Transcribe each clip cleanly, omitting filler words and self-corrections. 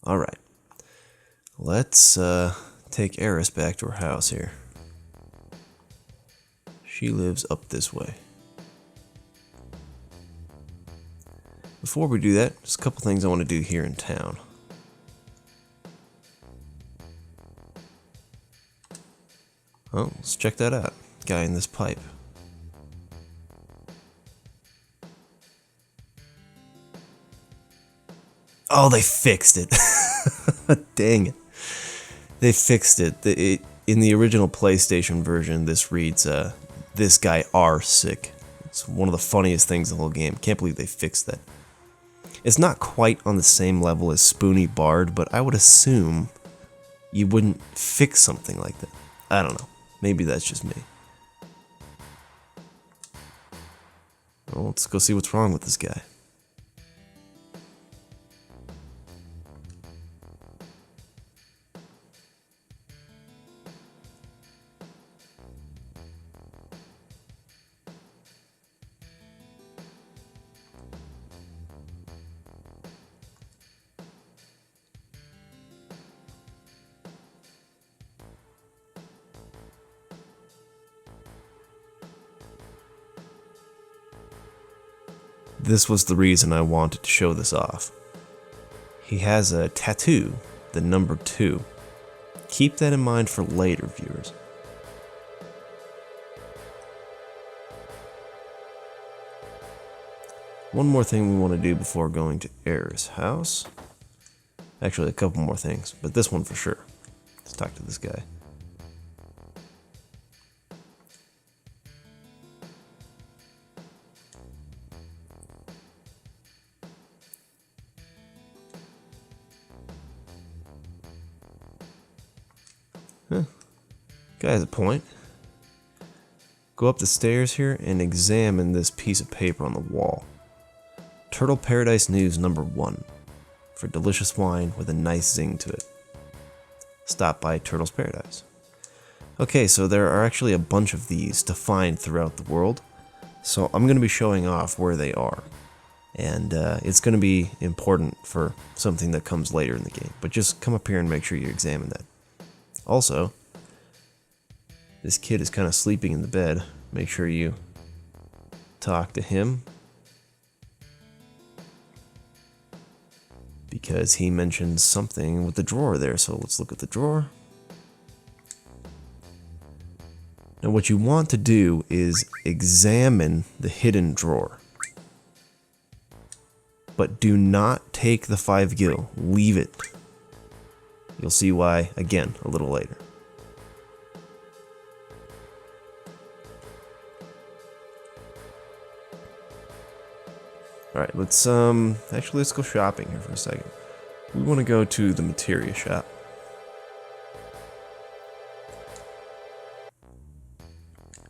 Alright. Let's take Aris back to her house here. She lives up this way. Before we do that, just a couple things I want to do here in town. Oh, let's check that out. Guy in this pipe. Oh, they fixed it. Dang it. They fixed it. In the original PlayStation version, this reads, this guy are sick. It's one of the funniest things in the whole game. Can't believe they fixed that. It's not quite on the same level as Spoony Bard, but I would assume you wouldn't fix something like that. I don't know. Maybe that's just me. Well, let's go see what's wrong with this guy. This was the reason I wanted to show this off. He has a tattoo, the number 2. Keep that in mind for later, viewers. One more thing we want to do before going to Aris House. Actually, a couple more things, but this one for sure. Let's talk to this guy. Huh. Guy has a point. Go up the stairs here and examine this piece of paper on the wall. Turtle Paradise News number 1. For delicious wine with a nice zing to it. Stop by Turtle's Paradise. Okay, so there are actually a bunch of these to find throughout the world. So I'm going to be showing off where they are. And it's going to be important for something that comes later in the game. But just come up here and make sure you examine that. Also, this kid is kind of sleeping in the bed. Make sure you talk to him, because he mentioned something with the drawer there. So let's look at the drawer. Now what you want to do is examine the hidden drawer. But do not take the 5 gil. Leave it. You'll see why, again, a little later. Alright, let's go shopping here for a second. We want to go to the Materia shop.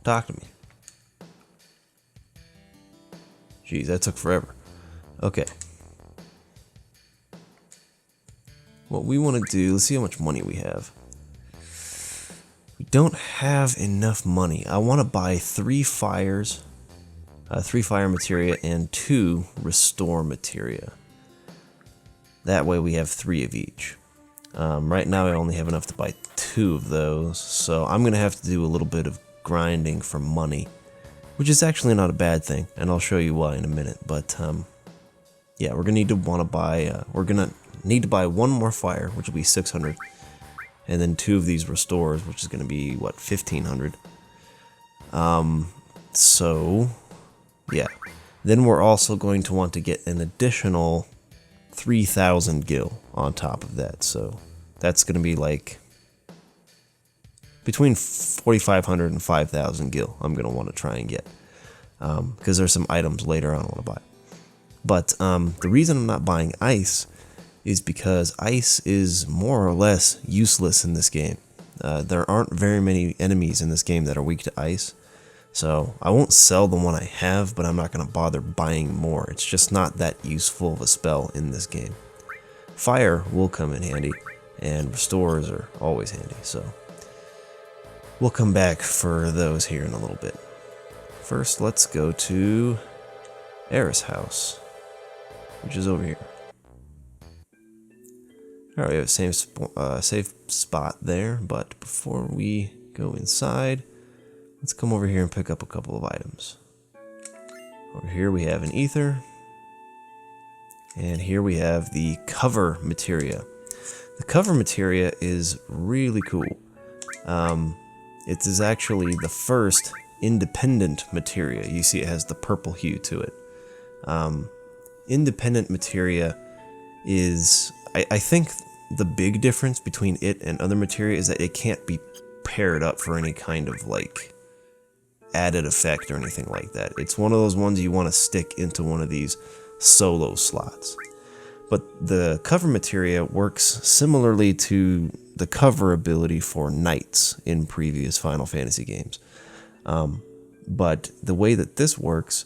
Talk to me. Jeez, that took forever. Okay. What we want to do, let's see how much money we have. We don't have enough money. I want to buy 3 fires, 3 fire materia, and 2 restore materia. That way we have 3 of each. Right now I only have enough to buy 2 of those, so I'm going to have to do a little bit of grinding for money, which is actually not a bad thing, and I'll show you why in a minute. But yeah, we're going to need to buy 1 more fire, which will be 600, and then 2 of these restores, which is going to be, what, 1500. So, yeah. Then we're also going to want to get an additional 3000 gil on top of that, so that's going to be like between 4500 and 5000 gil I'm going to want to try and get, because there's some items later on I want to buy. But the reason I'm not buying ice is because ice is more or less useless in this game. There aren't very many enemies in this game that are weak to ice, so I won't sell the one I have, but I'm not going to bother buying more. It's just not that useful of a spell in this game. Fire will come in handy, and restores are always handy, so we'll come back for those here in a little bit. First, let's go to Aris House, which is over here. Alright, we have a safe spot there, but before we go inside, let's come over here and pick up a couple of items. Over here we have an ether, and here we have the cover materia. The cover materia is really cool. It is actually the first independent materia. You see it has the purple hue to it. Independent materia is, I think the big difference between it and other materia is that it can't be paired up for any kind of like added effect or anything like that. It's one of those ones you want to stick into one of these solo slots. But the cover materia works similarly to the cover ability for knights in previous Final Fantasy games. But the way that this works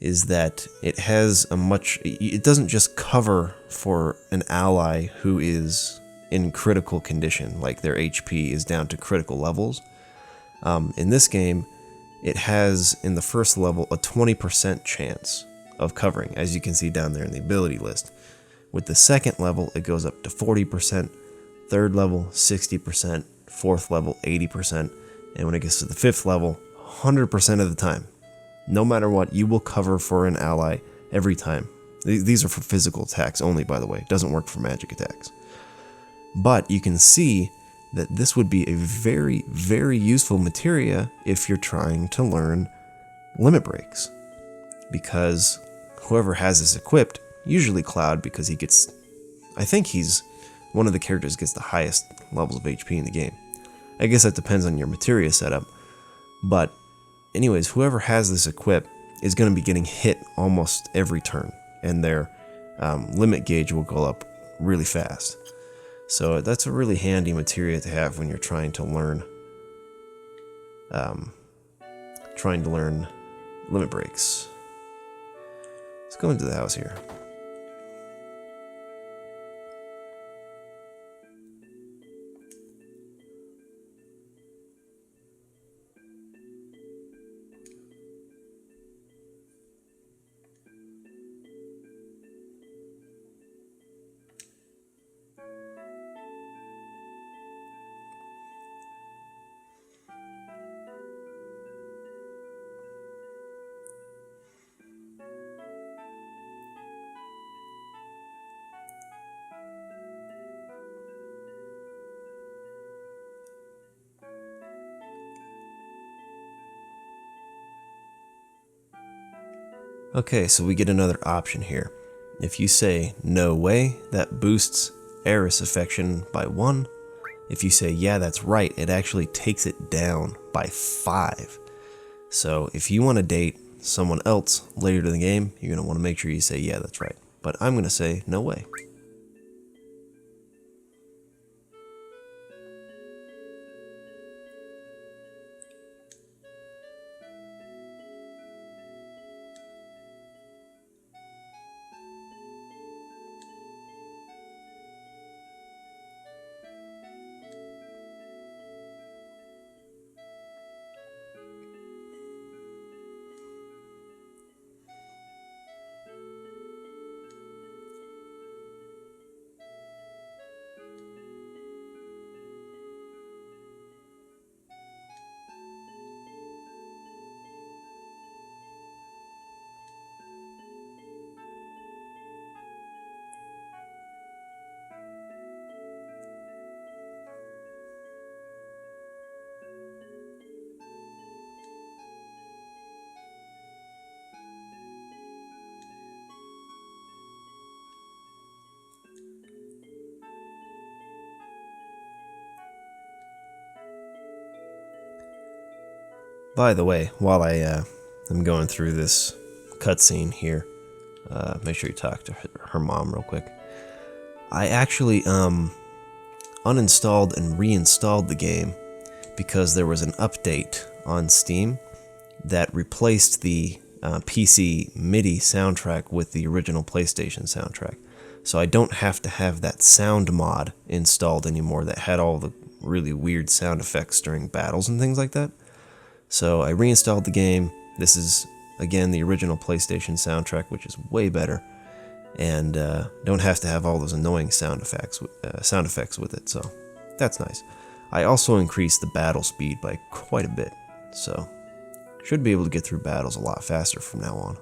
is that it has it doesn't just cover for an ally who is in critical condition, like their HP is down to critical levels. In this game, it has, in the first level, a 20% chance of covering, as you can see down there in the ability list. With the second level, it goes up to 40%, third level, 60%, fourth level, 80%, and when it gets to the fifth level, 100% of the time. No matter what, you will cover for an ally every time. These are for physical attacks only, by the way. It doesn't work for magic attacks. But you can see that this would be a very, very useful materia if you're trying to learn limit breaks. Because whoever has this equipped, usually Cloud, because he gets, I think he's one of the characters gets the highest levels of HP in the game. I guess that depends on your materia setup. But anyways, whoever has this equipped is going to be getting hit almost every turn, and their limit gauge will go up really fast. So that's a really handy materia to have when you're trying to learn limit breaks. Let's go into the house here. Okay, so we get another option here. If you say no way, that boosts Aeris affection by 1. If you say yeah, that's right, it actually takes it down by 5. So if you want to date someone else later in the game, you're going to want to make sure you say yeah, that's right. But I'm going to say no way. By the way, while I'm going through this cutscene here, make sure you talk to her mom real quick. I actually uninstalled and reinstalled the game because there was an update on Steam that replaced the PC MIDI soundtrack with the original PlayStation soundtrack. So I don't have to have that sound mod installed anymore that had all the really weird sound effects during battles and things like that. So I reinstalled the game. This is, again, the original PlayStation soundtrack, which is way better. and don't have to have all those annoying sound effects with it, so that's nice. I also increased the battle speed by quite a bit, so should be able to get through battles a lot faster from now on.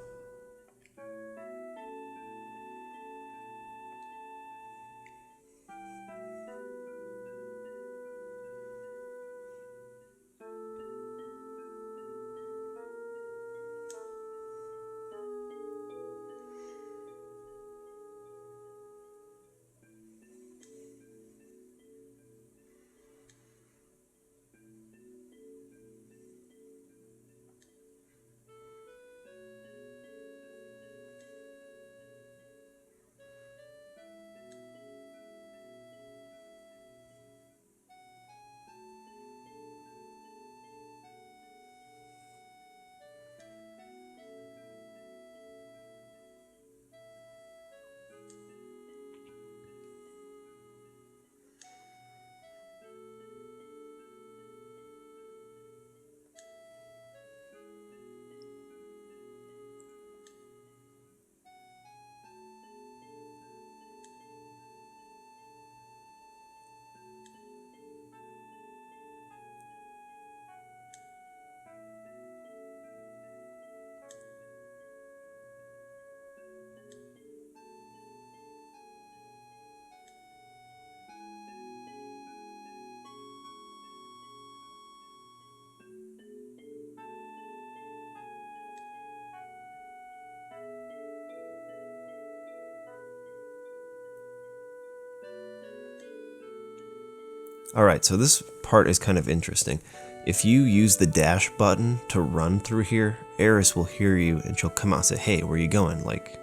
Alright, so this part is kind of interesting. If you use the dash button to run through here, Aris will hear you and she'll come out and say, hey, where are you going? Like,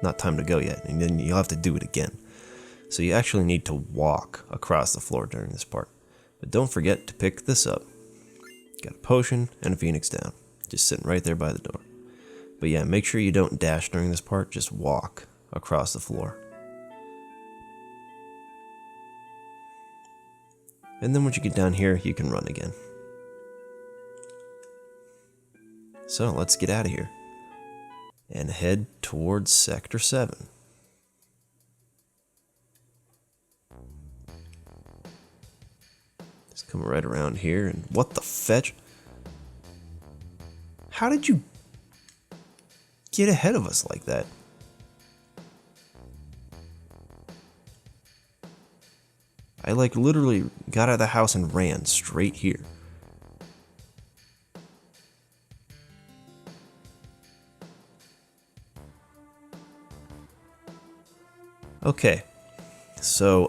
not time to go yet. And then you'll have to do it again. So you actually need to walk across the floor during this part. But don't forget to pick this up. Got a potion and a phoenix down. Just sitting right there by the door. But yeah, make sure you don't dash during this part, just walk across the floor. And then once you get down here, you can run again. So let's get out of here and head towards Sector 7. Just come right around here and what the fetch? How did you get ahead of us like that? I like literally got out of the house and ran straight here. Okay, so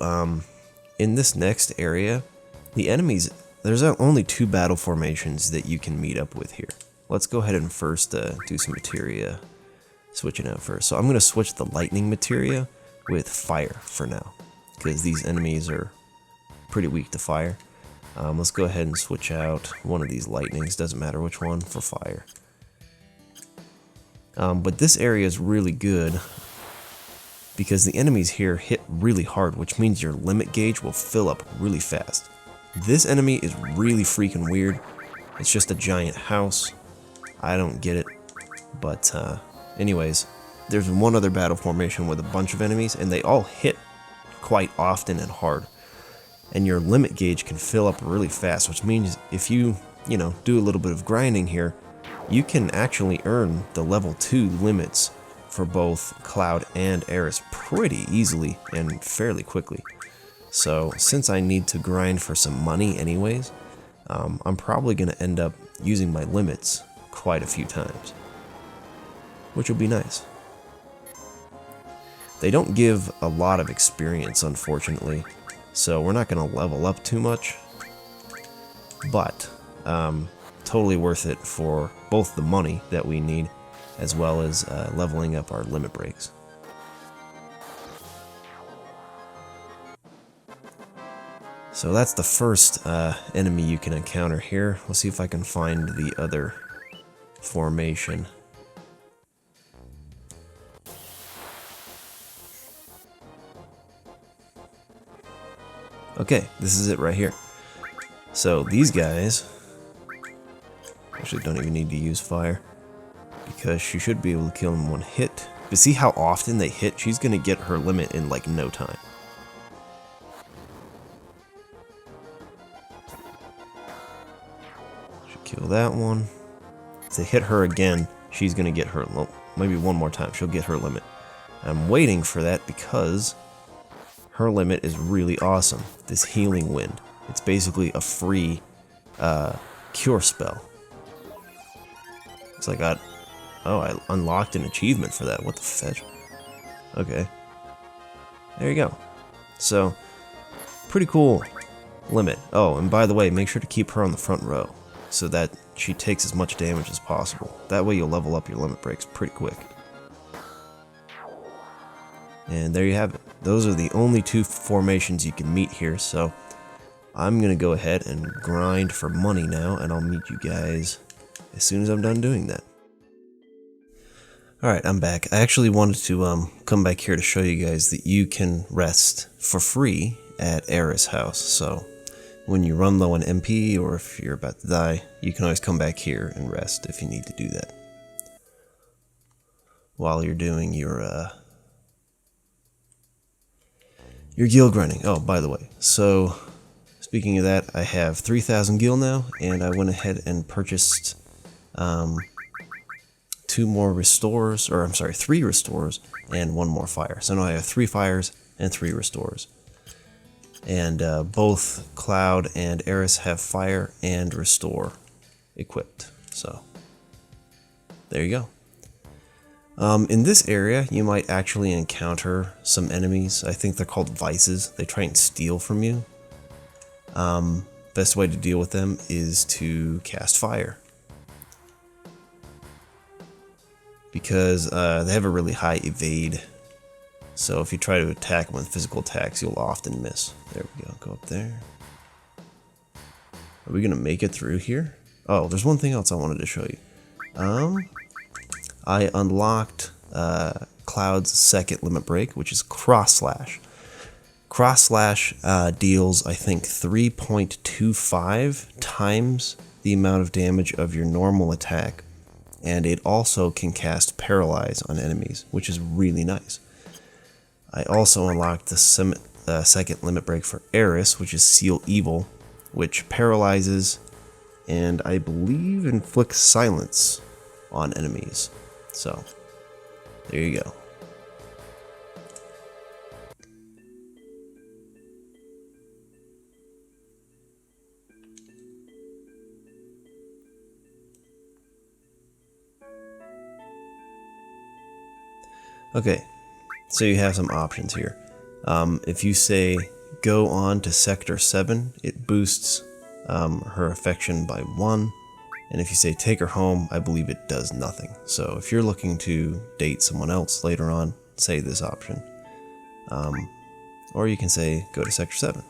in this next area, the enemies, there's only 2 battle formations that you can meet up with here. Let's go ahead and first do some materia switching out first. So I'm going to switch the lightning materia with fire for now, because these enemies are pretty weak to fire. Let's go ahead and switch out one of these lightnings, doesn't matter which one, for fire. But this area is really good because the enemies here hit really hard, which means your limit gauge will fill up really fast. This enemy is really freaking weird. It's just a giant house. I don't get it. But anyways, there's one other battle formation with a bunch of enemies, and they all hit quite often and hard. And your limit gauge can fill up really fast, which means if you do a little bit of grinding here, you can actually earn the level 2 limits for both Cloud and Aeris pretty easily and fairly quickly. So since I need to grind for some money anyways, I'm probably going to end up using my limits quite a few times, which will be nice. They don't give a lot of experience, unfortunately, so we're not going to level up too much, but totally worth it for both the money that we need as well as leveling up our limit breaks. So that's the first enemy you can encounter here. Let's see if I can find the other formation. Okay, this is it right here. So these guys actually don't even need to use fire, because you should be able to kill them one hit But see how often they hit? She's gonna get her limit in like no time. Should kill that one. If they hit her again, she's gonna get her, well, maybe one more time, she'll get her limit. I'm waiting for that because her limit is really awesome. This Healing Wind. It's basically a free cure spell. So I got, oh, I unlocked an achievement for that. What the fetch? Okay. There you go. So, pretty cool limit. Oh, and by the way, make sure to keep her on the front row so that she takes as much damage as possible. That way you'll level up your limit breaks pretty quick. And there you have it. Those are the only two formations you can meet here, so I'm gonna go ahead and grind for money now, and I'll meet you guys as soon as I'm done doing that. Alright, I'm back. I actually wanted to come back here to show you guys that you can rest for free at Aris House. So when you run low on MP or if you're about to die, you can always come back here and rest if you need to do that. While you're doing your gil grinding. Oh, by the way, so speaking of that, I have 3,000 gil now, and I went ahead and purchased 2 more restores, or I'm sorry, 3 restores and 1 more fire. So now I have 3 fires and 3 restores. And both Cloud and Aris have fire and restore equipped. So there you go. In this area, you might actually encounter some enemies. I think they're called vices. They try and steal from you. Best way to deal with them is to cast fire. Because they have a really high evade. So if you try to attack them with physical attacks, you'll often miss. There we go. Go up there. Are we going to make it through here? Oh, there's one thing else I wanted to show you. I unlocked Cloud's second limit break, which is Cross Slash. Cross Slash deals, I think, 3.25 times the amount of damage of your normal attack. And it also can cast Paralyze on enemies, which is really nice. I also unlocked the second limit break for Aeris, which is Seal Evil, which paralyzes and I believe inflicts silence on enemies. So, there you go. Okay, so you have some options here. If you say go on to Sector 7, it boosts her affection by 1. And if you say take her home, I believe it does nothing. So if you're looking to date someone else later on, say this option. Or you can say go to Sector 7.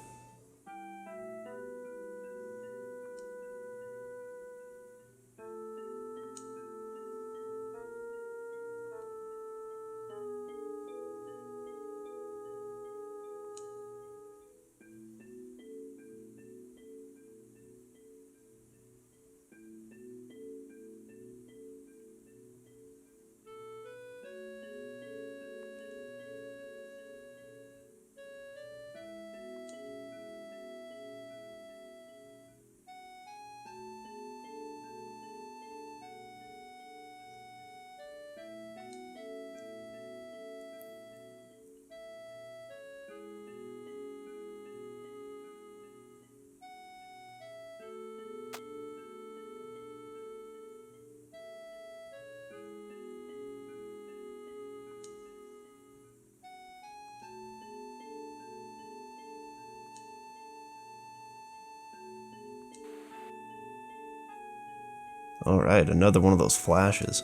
Alright, another one of those flashes.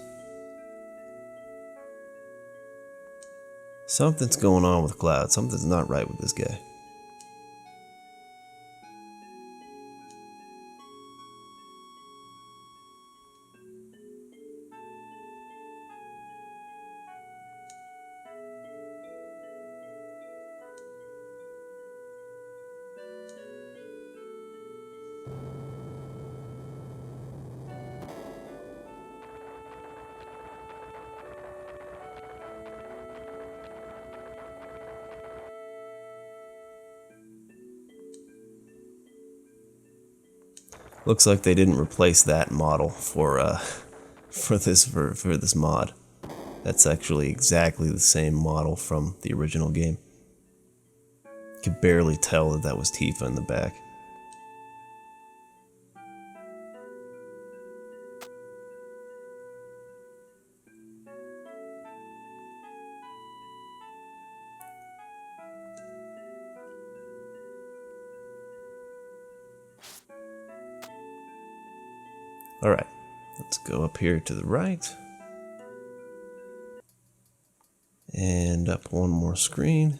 Something's going on with Cloud. Something's not right with this guy. Looks like they didn't replace that model for this mod. That's actually exactly the same model from the original game. You could barely tell that was Tifa in the back. Alright, let's go up here to the right. And up one more screen.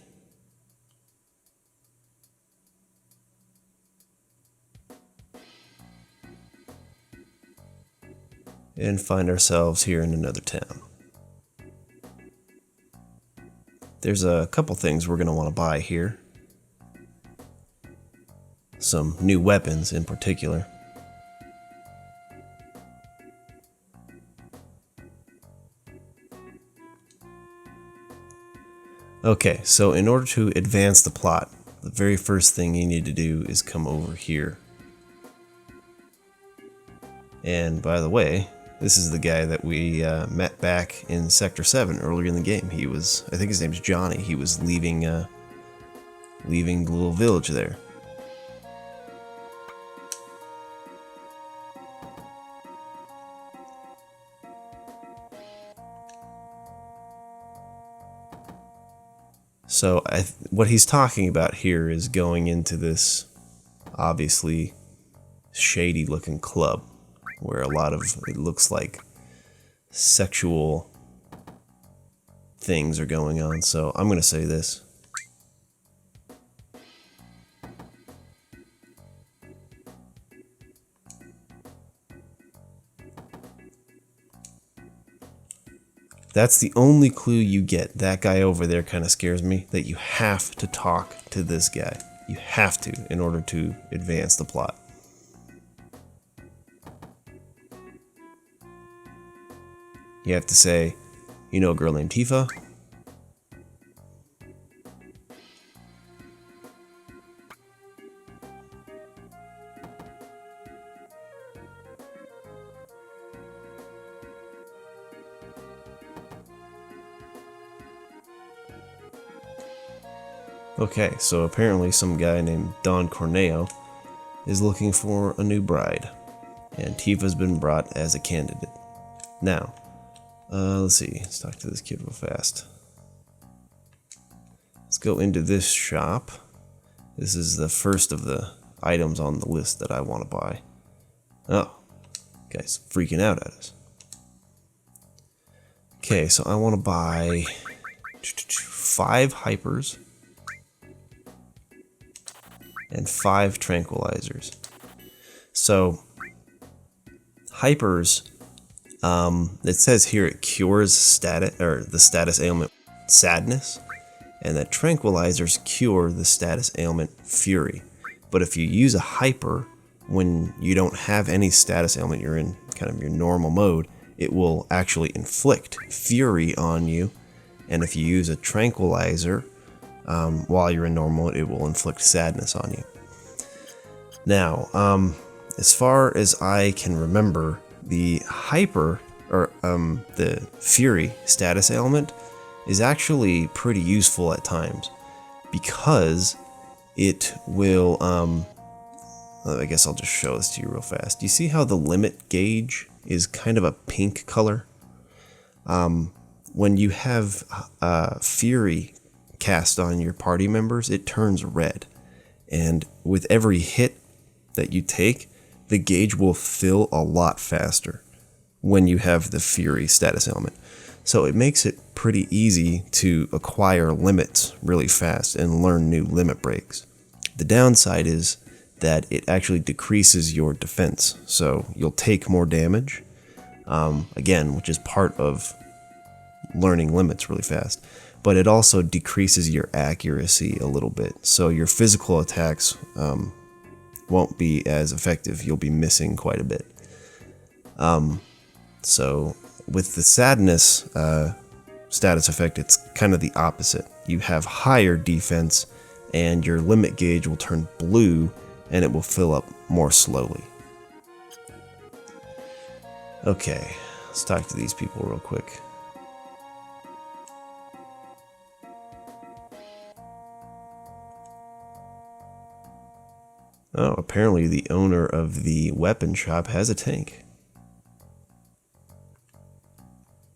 And find ourselves here in another town. There's a couple things we're going to want to buy here. Some new weapons in particular. Okay, so in order to advance the plot, the very first thing you need to do is come over here. And by the way, this is the guy that we met back in Sector 7 earlier in the game. He was, I think his name's Johnny. He was leaving the little village there. So what he's talking about here is going into this obviously shady looking club where a lot of, it looks like, sexual things are going on. So I'm going to say this. That's the only clue you get. That guy over there kind of scares me, that you have to talk to this guy. You have to, in order to advance the plot. You have to say, you know a girl named Tifa? Okay, so apparently some guy named Don Corneo is looking for a new bride, and Tifa's been brought as a candidate. Now, let's see, let's talk to this kid real fast. Let's go into this shop. This is the first of the items on the list that I want to buy. Oh, guy's freaking out at us. Okay, so I want to buy 5 hypers and 5 tranquilizers. So hypers, it says here it cures the status ailment sadness, and that tranquilizers cure the status ailment fury. But if you use a hyper when you don't have any status ailment, you're in kind of your normal mode, it will actually inflict fury on you. And if you use a tranquilizer while you're in normal mode, it will inflict sadness on you. Now, as far as I can remember, the hyper, or the fury status ailment is actually pretty useful at times, because it will, I guess I'll just show this to you real fast. You see how the limit gauge is kind of a pink color? When you have fury cast on your party members, it turns red, and with every hit that you take, the gauge will fill a lot faster when you have the fury status ailment. So it makes it pretty easy to acquire limits really fast and learn new limit breaks. The downside is that it actually decreases your defense, so you'll take more damage, again, which is part of learning limits really fast. But it also decreases your accuracy a little bit, so your physical attacks won't be as effective. You'll be missing quite a bit. So with the sadness status effect, it's kind of the opposite. You have higher defense, and your limit gauge will turn blue, and it will fill up more slowly. Okay, let's talk to these people real quick. Oh, apparently the owner of the weapon shop has a tank.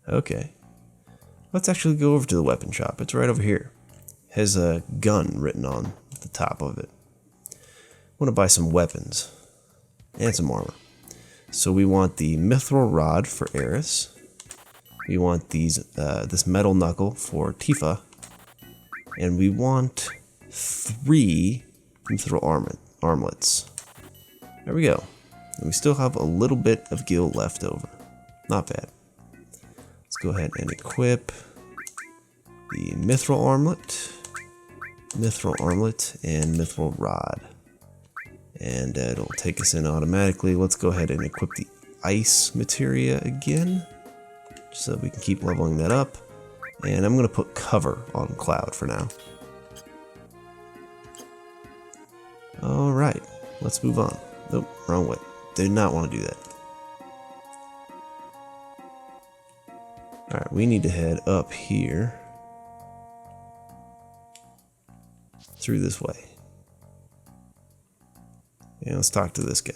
Okay. Let's actually go over to the weapon shop. It's right over here. It has a gun written on the top of it. I want to buy some weapons and some armor. So we want the mithril rod for Aris. We want this metal knuckle for Tifa. And we want 3 mithril armlets. There we go. And we still have a little bit of gil left over. Not bad. Let's go ahead and equip the mithril armlet, and mithril rod. And it'll take us in automatically. Let's go ahead and equip the ice materia again, so we can keep leveling that up. And I'm going to put cover on Cloud for now. Alright, let's move on. Nope, wrong way. Did not want to do that. Alright, we need to head up here. Through this way. And let's talk to this guy.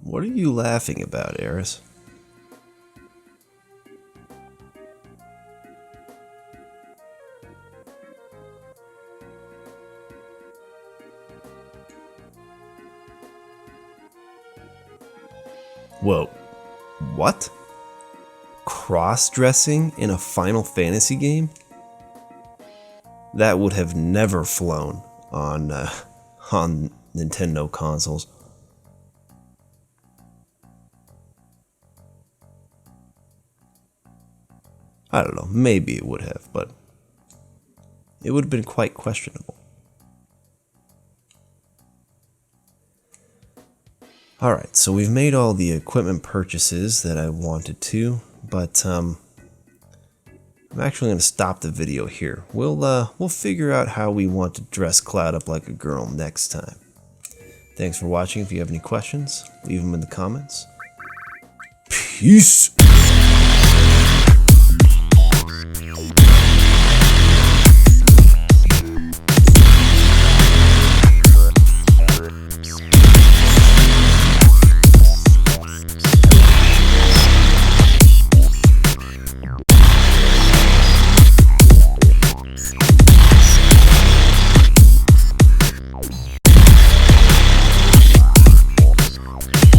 What are you laughing about, Aris? Whoa. What? Cross-dressing in a Final Fantasy game? That would have never flown on Nintendo consoles. I don't know, maybe it would have, but it would have been quite questionable. Alright, so we've made all the equipment purchases that I wanted to, but I'm actually going to stop the video here. We'll figure out how we want to dress Cloud up like a girl next time. Thanks for watching. If you have any questions, leave them in the comments. Peace!